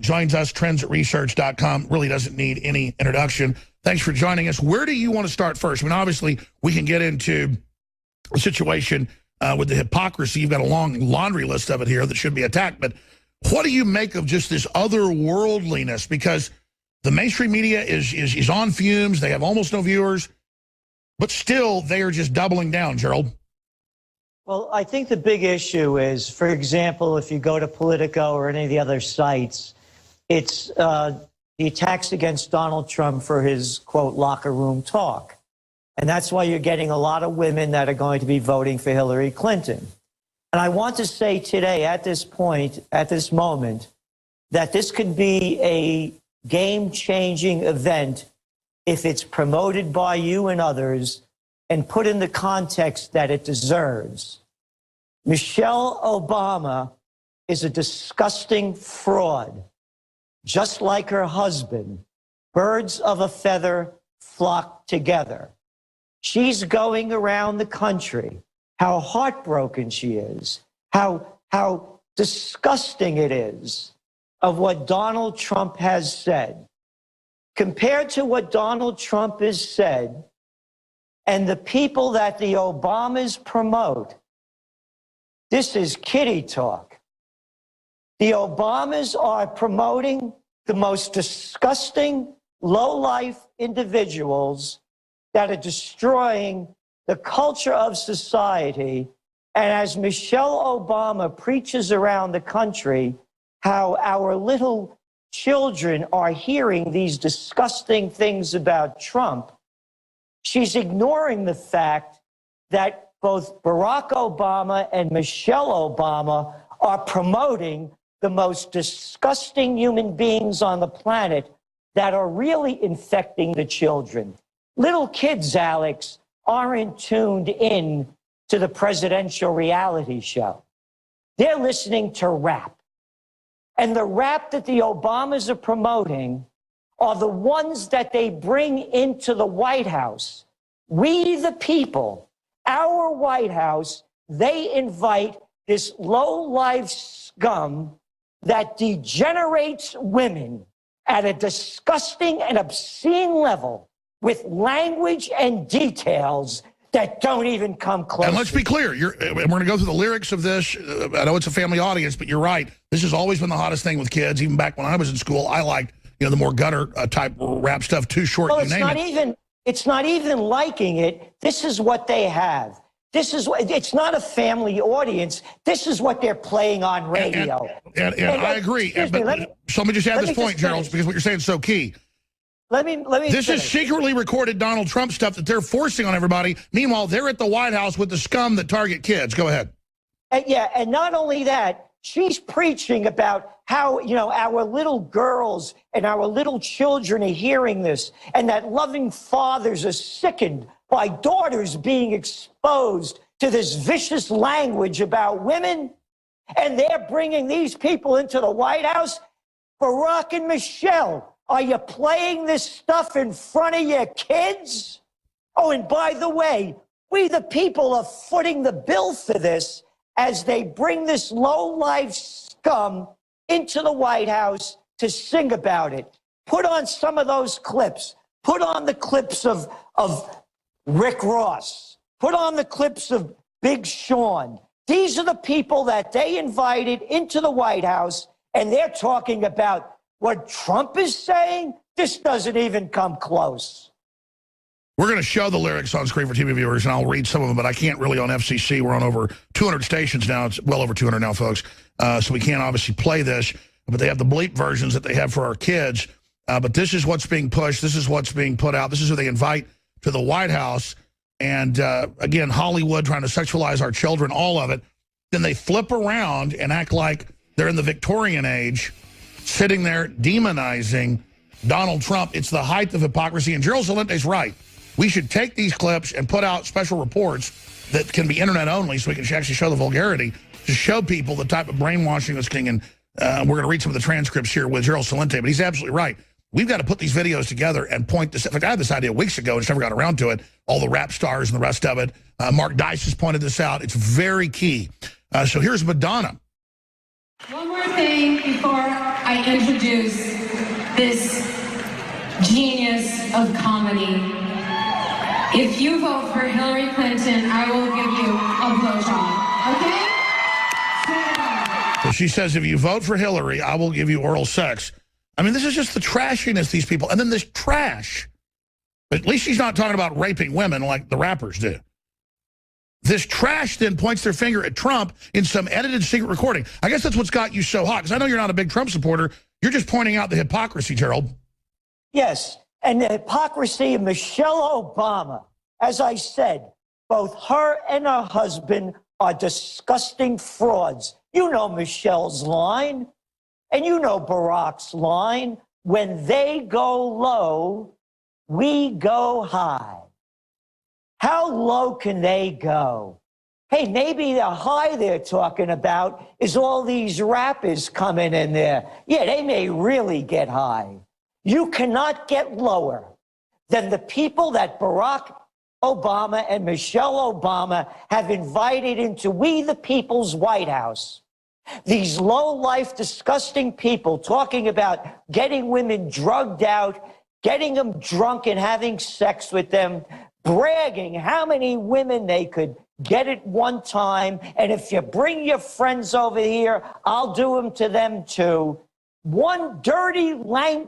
joins us, trends@research.com. Really doesn't need any introduction. Thanks for joining us. Where do you want to start first? I mean, obviously, we can get into a situation with the hypocrisy. You've got a long laundry list of it here that should be attacked. But what do you make of just this otherworldliness? Because the mainstream media is on fumes. They have almost no viewers. But still, they are just doubling down, Gerald. Well, I think the big issue is, for example, if you go to Politico or any of the other sites, it's the attacks against Donald Trump for his, quote, locker room talk. And that's why you're getting a lot of women that are going to be voting for Hillary Clinton. And I want to say today, at this point, at this moment, that this could be a game-changing event if it's promoted by you and others and put in the context that it deserves. Michelle Obama is a disgusting fraud, just like her husband. Birds of a feather flock together. She's going around the country, how heartbroken she is, how disgusting it is of what Donald Trump has said. Compared to what Donald Trump has said and the people that the Obamas promote, this is kiddie talk. The Obamas are promoting the most disgusting, low-life individuals that are destroying the culture of society. And as Michelle Obama preaches around the country, how our little children are hearing these disgusting things about Trump, she's ignoring the fact that both Barack Obama and Michelle Obama are promoting the most disgusting human beings on the planet that are really infecting the children. Little kids, Alex, aren't tuned in to the presidential reality show. They're listening to rap. And the rap that the Obamas are promoting are the ones that they bring into the White House. We, the people, our White House, they invite this low-life scum that degenerates women at a disgusting and obscene level with language and details that don't even come close. And let's be clear, we're going to go through the lyrics of this. I know it's a family audience, but you're right. This has always been the hottest thing with kids. Even back when I was in school, I liked, the more gutter type rap stuff, Too Short, well, you name it. It's not even liking it. This is what they have. This is what, it's not a family audience. This is what they're playing on radio. And I agree. So let me just add this point, Gerald, because what you're saying is so key. Let me This is secretly recorded Donald Trump stuff that they're forcing on everybody. Meanwhile, they're at the White House with the scum that target kids. Go ahead. And not only that, she's preaching about how, our little girls and our little children are hearing this, and that loving fathers are sickened by daughters being exposed to this vicious language about women. And they're bringing these people into the White House. Barack and Michelle, are you playing this stuff in front of your kids? Oh, and by the way, we the people are footing the bill for this as they bring this low-life scum into the White House to sing about it. Put on some of those clips. Put on the clips of Rick Ross. Put on the clips of Big Sean. These are the people that they invited into the White House, and they're talking about what Trump is saying. This doesn't even come close. We're going to show the lyrics on screen for TV viewers, and I'll read some of them, but I can't really on FCC. We're on over 200 stations now. It's well over 200 now, folks. So we can't obviously play this, but they have the bleep versions that they have for our kids. But this is what's being pushed. This is what's being put out. This is who they invite to the White House. And again, Hollywood trying to sexualize our children, all of it. Then they flip around and act like they're in the Victorian age, sitting there demonizing Donald Trump. It's the height of hypocrisy. And Gerald Celente's right. We should take these clips and put out special reports that can be internet only so we can actually show the vulgarity, to show people the type of brainwashing that's getting in. We're going to read some of the transcripts here with Gerald Celente, but he's absolutely right. We've got to put these videos together and point this. In fact, I had this idea weeks ago and just never got around to it. All the rap stars and the rest of it. Mark Dice has pointed this out. It's very key. So here's Madonna. One more thing before I introduce this genius of comedy. If you vote for Hillary Clinton, I will give you a blowjob, okay? So she says, if you vote for Hillary, I will give you oral sex. I mean, this is just the trashiness, these people. And then this trash. At least she's not talking about raping women like the rappers do. This trash then points their finger at Trump in some edited secret recording. I guess that's what's got you so hot, because I know you're not a big Trump supporter. You're just pointing out the hypocrisy, Gerald. Yes, and the hypocrisy of Michelle Obama. As I said, both her and her husband are disgusting frauds. You know Michelle's line, and you know Barack's line. When they go low, we go high. How low can they go? Hey, maybe the high they're talking about is all these rappers coming in there. Yeah, they may really get high. You cannot get lower than the people that Barack Obama and Michelle Obama have invited into We the People's White House. These low-life, disgusting people talking about getting women drugged out, getting them drunk and having sex with them, bragging how many women they could get at one time, and if you bring your friends over here, I'll do them to them too. One dirty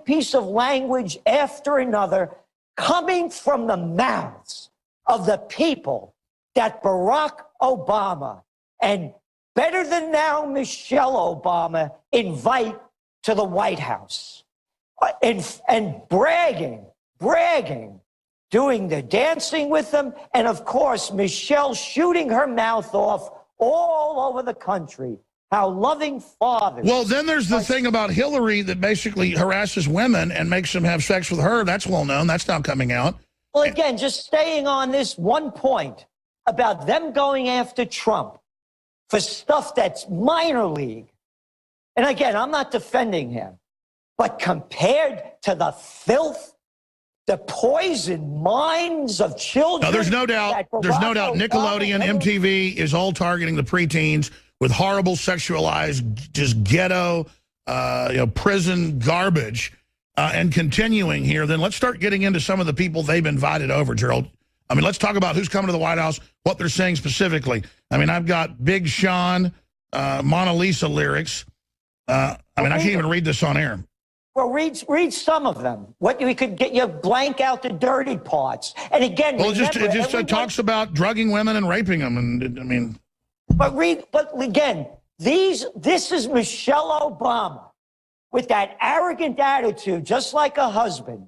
piece of language after another coming from the mouths of the people that Barack Obama and better than now Michelle Obama invite to the White House. And bragging, doing the dancing with them, and of course, Michelle shooting her mouth off all over the country. How loving fathers. Well, then there's the thing about Hillary that basically harasses women and makes them have sex with her. That's well known. That's now coming out. Well, again, just staying on this one point about them going after Trump for stuff that's minor league. And again, I'm not defending him, but compared to the filth, the poison minds of children. No, there's no doubt. There's no doubt Nickelodeon, MTV is all targeting the preteens with horrible sexualized, just ghetto, prison garbage, and continuing here. Then let's start getting into some of the people they've invited over, Gerald. I mean, let's talk about who's coming to the White House, what they're saying specifically. I mean, I've got Big Sean, Mona Lisa lyrics. I can't even read this on air. Well, read some of them. What we could get you blank out the dirty parts. And again, well, it just talks about drugging women and raping them, and I mean. But again, this is Michelle Obama with that arrogant attitude, just like a husband,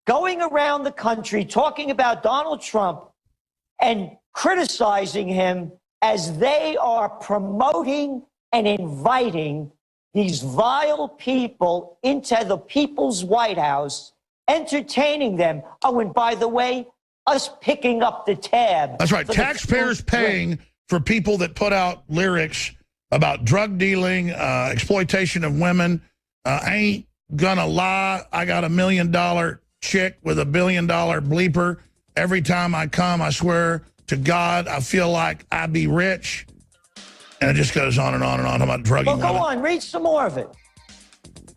going around the country talking about Donald Trump and criticizing him as they are promoting and inviting these vile people into the People's White House, entertaining them. Oh, and by the way, us picking up the tab. That's right. Taxpayers paying for people that put out lyrics about drug dealing, exploitation of women. I ain't gonna lie, I got $1 million chick with $1 billion bleeper. Every time I come, I swear to God, I feel like I be rich. And it just goes on and on and on about drugging women. Go on, read some more of it.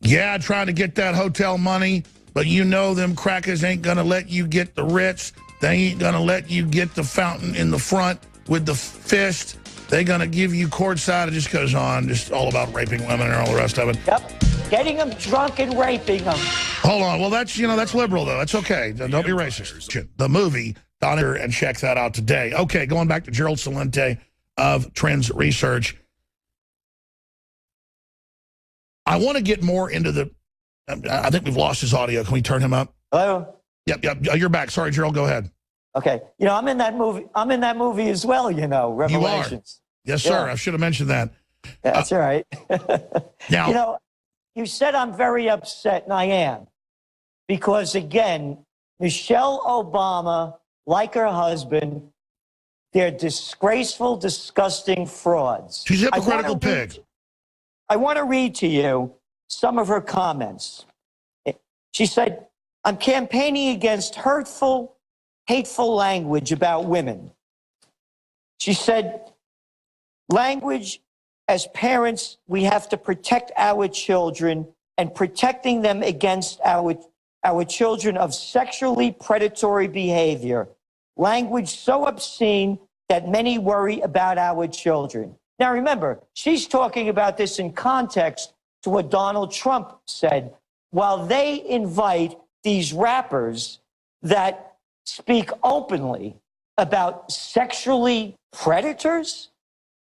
Yeah, trying to get that hotel money, but you know them crackers ain't gonna let you get the Ritz. They ain't gonna let you get the fountain in the front with the fist. They're gonna give you courtside. It just goes on, just all about raping women and all the rest of it. Yep, getting them drunk and raping them. Hold on, well that's liberal though. That's okay. Don't be racist. The movie, Donner, and check that out today. Okay, going back to Gerald Celente of Trends Research. I want to get more into the. I think we've lost his audio. Can we turn him up? Hello. Yep. You're back. Sorry, Gerald. Go ahead. Okay. I'm in that movie. I'm in that movie as well. Revelations. You are. Yes, sir. Yeah. I should have mentioned that. Yeah, that's all right. Now, you said I'm very upset, and I am, because again, Michelle Obama, like her husband, they're disgraceful, disgusting frauds. She's a hypocritical pig. I want to read to you some of her comments. She said, I'm campaigning against hurtful, hateful language about women. She said, language, as parents, we have to protect our children and protecting them against our children of sexually predatory behavior. Language so obscene that many worry about our children. Now remember, she's talking about this in context to what Donald Trump said. While they invite these rappers that speak openly about sexually predators,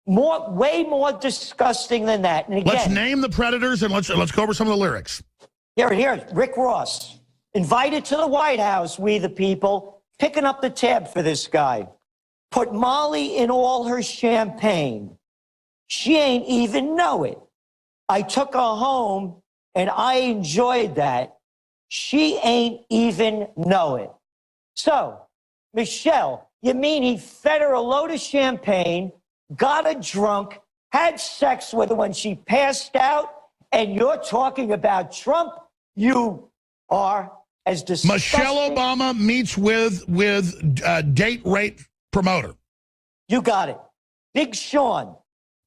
way more disgusting than that. And again, let's name the predators and let's go over some of the lyrics. Here, Rick Ross, invited to the White House, we the people, picking up the tab for this guy. Put Molly in all her champagne. She ain't even know it. I took her home and I enjoyed that. She ain't even know it. So, Michelle, you mean he fed her a load of champagne, got her drunk, had sex with her when she passed out, and you're talking about Trump? You are as disgusting. Michelle Obama meets with date rape promoter. You got it. Big Sean,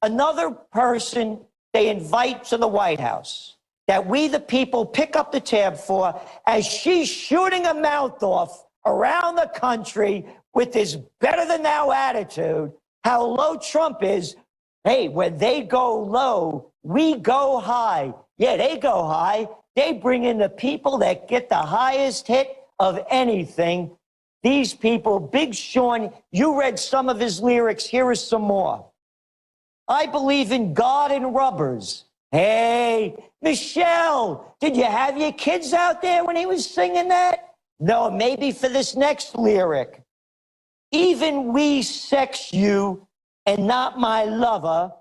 another person they invite to the White House that we the people pick up the tab for as she's shooting her mouth off around the country with this better than thou attitude, how low Trump is. Hey, when they go low, we go high. Yeah, they go high. They bring in the people that get the highest hit of anything. These people, Big Sean, you read some of his lyrics. Here is some more. I believe in God and rubbers. Hey, Michelle, did you have your kids out there when he was singing that? No, maybe for this next lyric. Even we sex you and not my lover,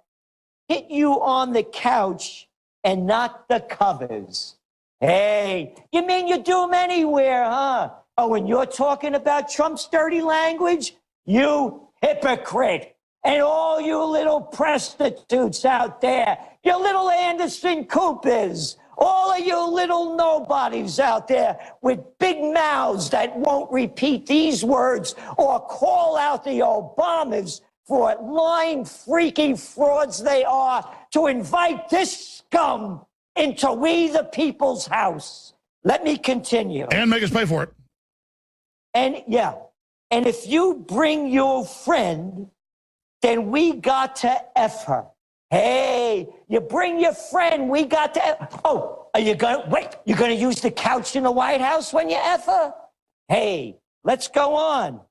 hit you on the couch and not the covers. Hey, you mean you do them anywhere, huh? Oh, and you're talking about Trump's dirty language? You hypocrite. And all you little prostitutes out there, you little Anderson Coopers, all of you little nobodies out there with big mouths that won't repeat these words or call out the Obamas for what lying, freaky frauds they are to invite this scum into we the people's house. Let me continue. And make us pay for it. And yeah, and if you bring your friend, then we got to F her. Hey, you bring your friend, we got to F. Oh, are you gonna, wait, you're gonna use the couch in the White House when you F her? Hey, let's go on.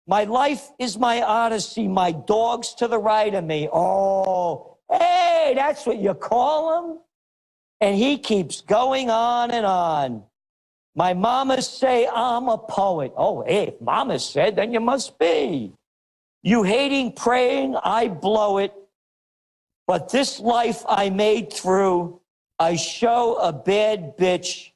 My life is my odyssey, my dog's to the right of me. Oh, hey, that's what you call him? And he keeps going on and on. My mama say I'm a poet. Oh, hey, if mama said, then you must be. You hating, praying, I blow it. But this life I made through, I show a bad bitch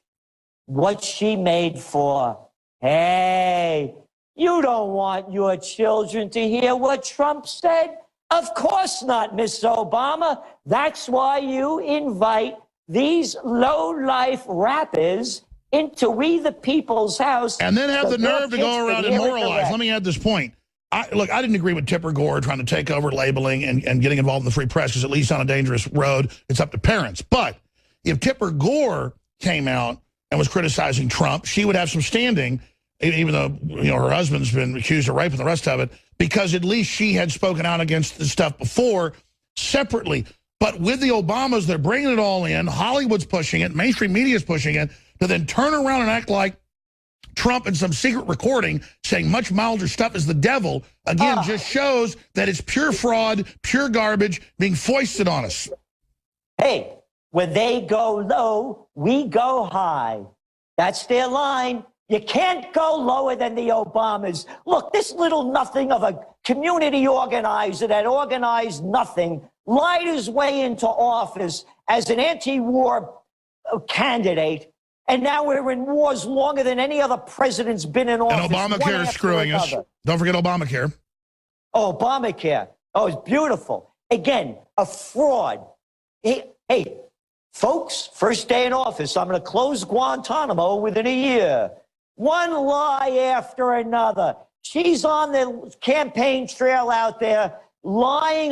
what she made for. Hey, you don't want your children to hear what Trump said? Of course not, Miss Obama. That's why you invite these low-life rappers into we the people's house. And then have the nerve to go around and moralize. Let me add this point. Look, I didn't agree with Tipper Gore trying to take over labeling and getting involved in the free press, because at least on a dangerous road, it's up to parents. But if Tipper Gore came out and was criticizing Trump, she would have some standing, even though her husband's been accused of rape and the rest of it, because at least she had spoken out against the stuff before separately. But with the Obamas, they're bringing it all in. Hollywood's pushing it. Mainstream media's pushing it. To then turn around and act like Trump in some secret recording saying much milder stuff is the devil, again, just shows that it's pure fraud, pure garbage being foisted on us. Hey, when they go low, we go high. That's their line. You can't go lower than the Obamas. Look, this little nothing of a community organizer that organized nothing lied his way into office as an anti-war candidate. And now we're in wars longer than any other president's been in office. And Obamacare is screwing us. Don't forget Obamacare. Oh, Obamacare. Oh, it's beautiful. Again, a fraud. Hey, folks, first day in office, I'm going to close Guantanamo within a year. One lie after another. She's on the campaign trail out there lying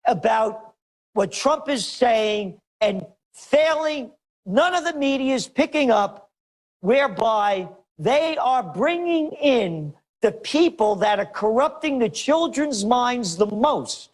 about what Trump is saying and failing. None of the media is picking up, whereby they are bringing in the people that are corrupting the children's minds the most,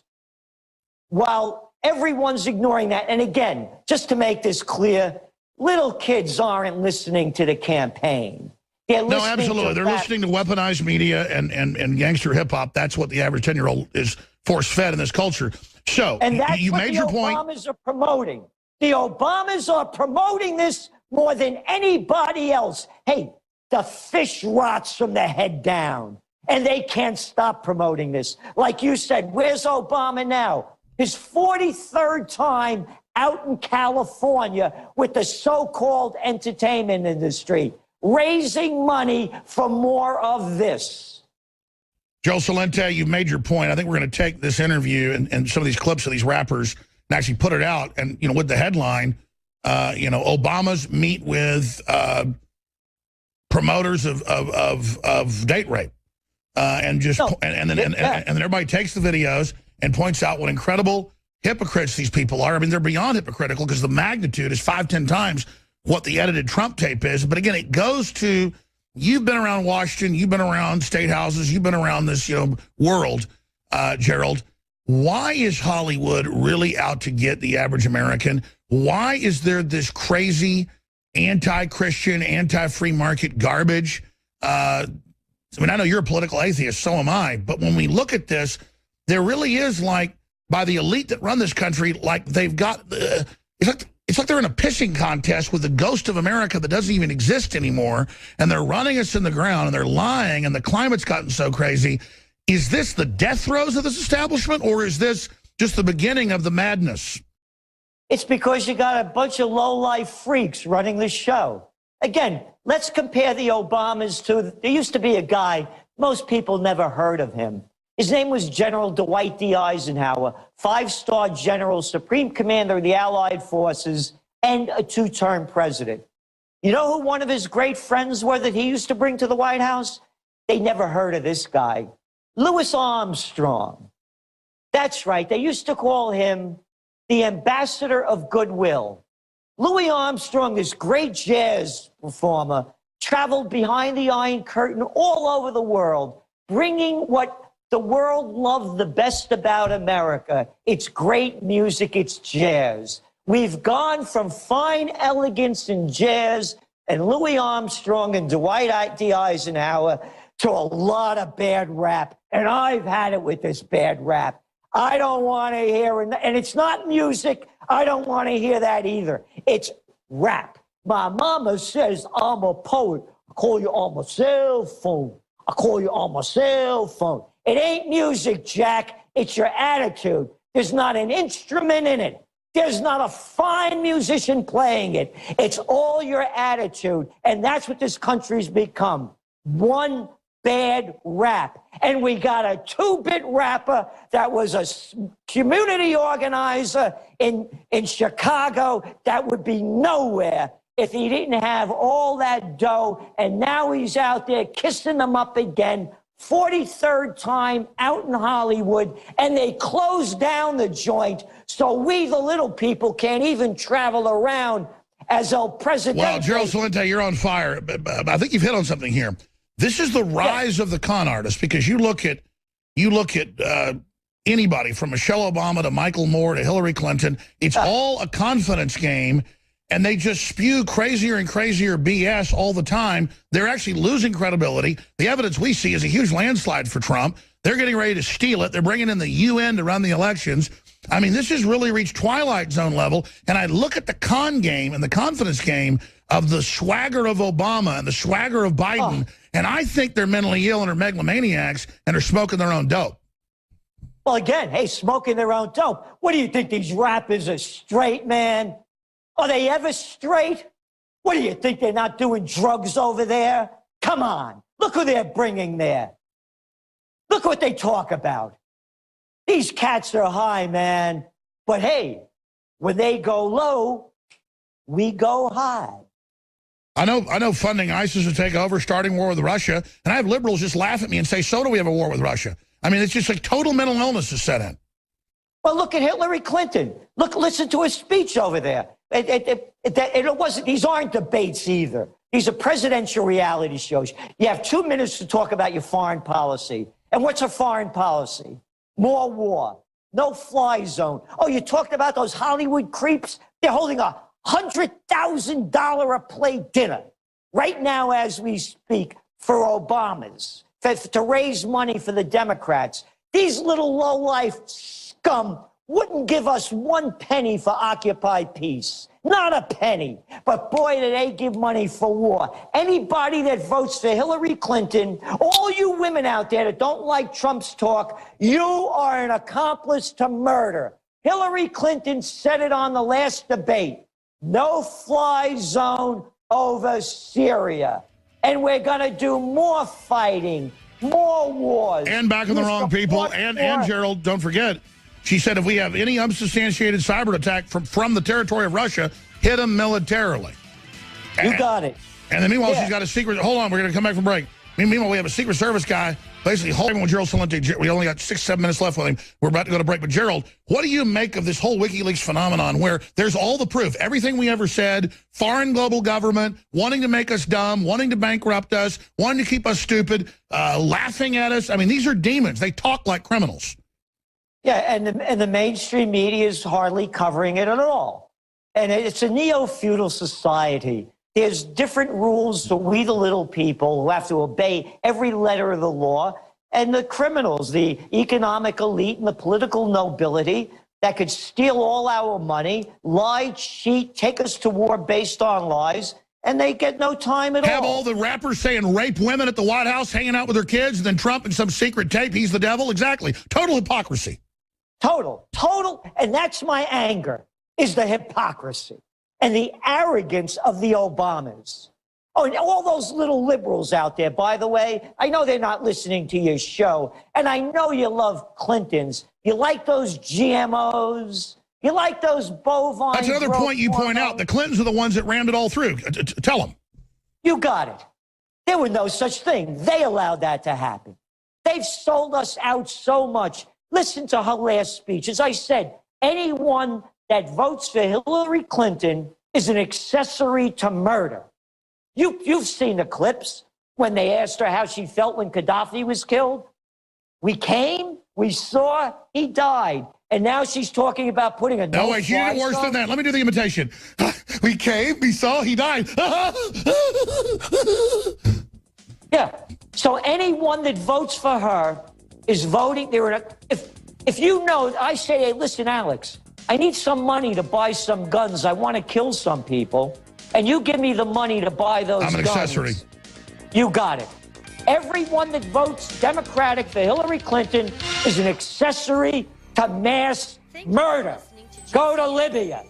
while everyone's ignoring that. And again, just to make this clear, little kids aren't listening to the campaign. No, absolutely. They're listening to weaponized media and gangster hip-hop. That's what the average 10-year-old is force-fed in this culture. So, and that's you what made the your point. Obamas are promoting. The Obamas are promoting this more than anybody else. Hey, the fish rots from the head down, and they can't stop promoting this. Like you said, where's Obama now? His 43rd time out in California with the so-called entertainment industry, raising money for more of this. Joe Celente, you've made your point. I think we're going to take this interview and some of these clips of these rappers and actually put it out. And, you know, with the headline, you know, Obamas meet with promoters of date rape. And then everybody takes the videos and points out what incredible hypocrites these people are. I mean, they're beyond hypocritical because the magnitude is 5-10 times what the edited Trump tape is. But again, it goes to, you've been around Washington, you've been around state houses, you've been around this, you know, world, Gerald. Why is Hollywood really out to get the average American? Why is there this crazy anti-Christian, anti-free market garbage? I mean, I know you're a political atheist, so am I. But when we look at this, there really is, like, by the elite that run this country, like they've got, it's like they're in a pissing contest with the ghost of America that doesn't even exist anymore, and they're running us in the ground, and they're lying, and the climate's gotten so crazy. Is this the death throes of this establishment, or is this just the beginning of the madness? It's because you got a bunch of low-life freaks running the show. Again, let's compare the Obamas to, there used to be a guy, most people never heard of him. His name was General Dwight D. Eisenhower, 5-star general, supreme commander of the Allied forces, and a 2-term president. You know who one of his great friends were that he used to bring to the White House? They never heard of this guy. Louis Armstrong. That's right. They used to call him the ambassador of goodwill. Louis Armstrong, this great jazz performer, traveled behind the Iron Curtain all over the world, bringing what the world loved the best about America. It's great music, it's jazz. We've gone from fine elegance in jazz and Louis Armstrong and Dwight D. Eisenhower to a lot of bad rap. And I've had it with this bad rap. I don't want to hear it. And it's not music. I don't want to hear that either. It's rap. My mama says I'm a poet. I call you on my cell phone. I call you on my cell phone. It ain't music, Jack. It's your attitude. There's not an instrument in it. There's not a fine musician playing it. It's all your attitude. And that's what this country's become. One bad rap. And we got a 2-bit rapper that was a community organizer in Chicago that would be nowhere if he didn't have all that dough. And now he's out there kissing them up again. 43rd time out in Hollywood, and they closed down the joint so we, the little people, can't even travel around as El Presidente. Well, Gerald Celente, you're on fire. I think you've hit on something here. This is the rise of the con artist, because you look at anybody from Michelle Obama to Michael Moore to Hillary Clinton. It's all a confidence game. And they just spew crazier and crazier BS all the time. They're actually losing credibility. The evidence we see is a huge landslide for Trump. They're getting ready to steal it. They're bringing in the UN to run the elections. I mean, this has really reached Twilight Zone level. And I look at the con game and the confidence game of the swagger of Obama and the swagger of Biden, and I think they're mentally ill and are megalomaniacs and are smoking their own dope. Well, again, hey, smoking their own dope. What do you think, these rappers are straight, man? Are they ever straight? What do you think, they're not doing drugs over there? Come on, look who they're bringing there. Look what they talk about. These cats are high, man. But hey, when they go low, we go high. I know funding ISIS to take over, starting war with Russia, and I have liberals just laugh at me and say, so do we have a war with Russia? I mean, it's just like total mental illness is set in. Well, look at Hillary Clinton. Look, listen to her speech over there. It wasn't. These aren't debates either. These are presidential reality shows. You have 2 minutes to talk about your foreign policy. And what's a foreign policy? More war. No fly zone. Oh, you talked about those Hollywood creeps? They're holding a $100,000 a plate dinner right now as we speak for Obama's, to raise money for the Democrats. These little low-life scum wouldn't give us 1 penny for Occupy Peace. Not a penny. But boy, do they give money for war. Anybody that votes for Hillary Clinton, all you women out there that don't like Trump's talk, you are an accomplice to murder. Hillary Clinton said it on the last debate. No fly zone over Syria. And we're going to do more fighting, more wars. And back on the wrong people. And Gerald, don't forget, she said if we have any unsubstantiated cyber attack from the territory of Russia, hit them militarily. You got it. And then meanwhile, she's got a secret. Hold on, we're going to come back from break. Meanwhile, we have a Secret Service guy basically holding with Gerald Celente. We only got 6-7 minutes left with him. We're about to go to break. But Gerald, what do you make of this whole WikiLeaks phenomenon where there's all the proof, everything we ever said, foreign global government, wanting to make us dumb, wanting to bankrupt us, wanting to keep us stupid, laughing at us? I mean, these are demons. They talk like criminals. Yeah, and the mainstream media is hardly covering it at all. And it's a neo-feudal society. There's different rules for we, the little people, who have to obey every letter of the law, and the criminals, the economic elite and the political nobility that could steal all our money, lie, cheat, take us to war based on lies, and they get no time at all. Have all the rappers saying rape women at the White House, hanging out with their kids, and then Trump in some secret tape, he's the devil? Exactly. Total hypocrisy. Total. And that's my anger, is the hypocrisy and the arrogance of the Obamas. Oh, and all those little liberals out there, by the way, I know they're not listening to your show, and I know you love Clintons. You like those GMOs. You like those bovine. That's another point you point out. The Clintons are the ones that rammed it all through. Tell them. You got it. There was no such thing. They allowed that to happen. They've sold us out so much. Listen to her last speech. As I said, anyone that votes for Hillary Clinton is an accessory to murder. You've seen the clips when they asked her how she felt when Gaddafi was killed. We came, we saw, he died. And now she's talking about putting a no, wait, she did it worse than that. Let me do the imitation. We came, we saw, he died. Yeah. So anyone that votes for her is voting. If you know, I say, hey, listen, Alex, I need some money to buy some guns. I want to kill some people. And you give me the money to buy those guns. I'm an accessory. You got it. Everyone that votes Democratic for Hillary Clinton is an accessory to mass murder. Go to Libya.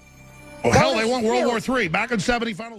Well, hell, they want World War III. Back in 70 final.